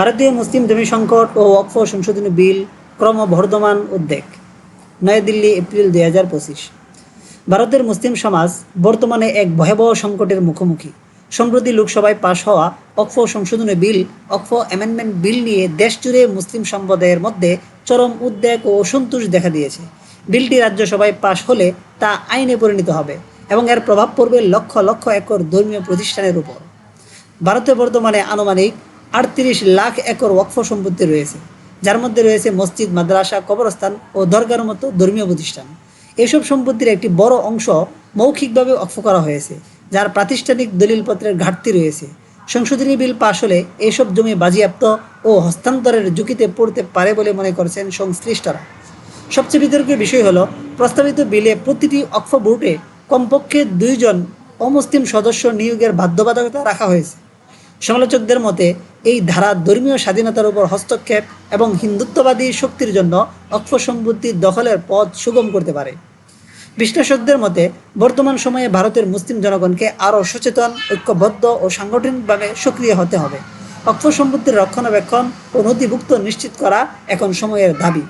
ভারতীয় মুসলিম জমি সংকট ও ওয়াকফ সংশোধনী বিল ক্রমবর্ধমান উদ্বেগ। নয়াদিল্লি, এপ্রিল 2025। ভারতের মুসলিম সমাজ বর্তমানে এক ভয়াবহ সংকটের মুখোমুখি। সম্প্রতি লোকসভায় পাশ হওয়া ওয়াকফ সংশোধনী বিল, ওয়াকফ অ্যামেন্ডমেন্ট বিল নিয়ে দেশজুড়ে মুসলিম সম্প্রদায়ের মধ্যে চরম উদ্বেগ ও অসন্তোষ দেখা দিয়েছে। বিলটি রাজ্যসভায় পাশ হলে তা আইনে পরিণত হবে এবং এর প্রভাব পড়বে লক্ষ লক্ষ একর ধর্মীয় প্রতিষ্ঠানের উপর। ভারতে বর্তমানে আনুমানিক 38 লাখ একর ওয়াকফ সম্পত্তি রয়েছে, যার মধ্যে রয়েছে মসজিদ, মাদ্রাসা, কবরস্থান ও দরগার মতো ধর্মীয় প্রতিষ্ঠান। এসব সম্পত্তির একটি বড় অংশ মৌখিকভাবে ওয়াকফ করা হয়েছে, যার প্রাতিষ্ঠানিক দলিলপত্রের ঘাটতি রয়েছে। সংশোধনী বিল পাশ হলে এসব জমি বাজেয়াপ্ত ও হস্তান্তরের ঝুঁকিতে পড়তে পারে বলে মনে করছেন সংশ্লিষ্টরা। সবচেয়ে বিতর্কের বিষয় হলো, প্রস্তাবিত বিলে প্রতিটি ওয়াকফ বোর্ডে কমপক্ষে 2 জন অমুসলিম সদস্য নিয়োগের বাধ্যবাধকতা রাখা হয়েছে। সমালোচকদের মতে এই ধারা ধর্মীয় স্বাধীনতার উপর হস্তক্ষেপ এবং হিন্দুত্ববাদী শক্তির জন্য ওয়াকফ সম্পত্তির দখলের পথ সুগম করতে পারে। বিশ্লেষকদের মতে বর্তমান সময়ে ভারতের মুসলিম জনগণকে আরও সচেতন, ঐক্যবদ্ধ ও সাংগঠনিকভাবে সক্রিয় হতে হবে। ওয়াকফ সম্পত্তির রক্ষণাবেক্ষণ ও নথিভুক্ত নিশ্চিত করা এখন সময়ের দাবি।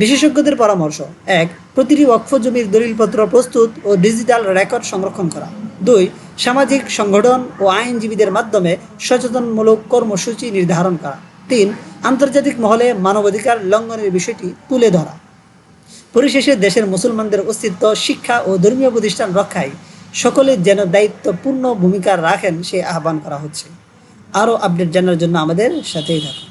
বিশেষজ্ঞদের পরামর্শ: 1. প্রতিটি ওয়াকফ জমির দলিলপত্র প্রস্তুত ও ডিজিটাল রেকর্ড সংরক্ষণ করা। 2. সামাজিক সংগঠন ও আইনজীবীদের মাধ্যমে সচেতনমূলক কর্মসূচি নির্ধারণ করা। 3. আন্তর্জাতিক মহলে মানবাধিকার লঙ্ঘনের বিষয়টি তুলে ধরা। পরিশেষে দেশের মুসলমানদের অস্তিত্ব, শিক্ষা ও ধর্মীয় প্রতিষ্ঠান রক্ষায় সকলে যেন দায়িত্বপূর্ণ ভূমিকা রাখেন সে আহ্বান করা হচ্ছে। আরও আপডেট জানার জন্য আমাদের সাথেই থাকুন।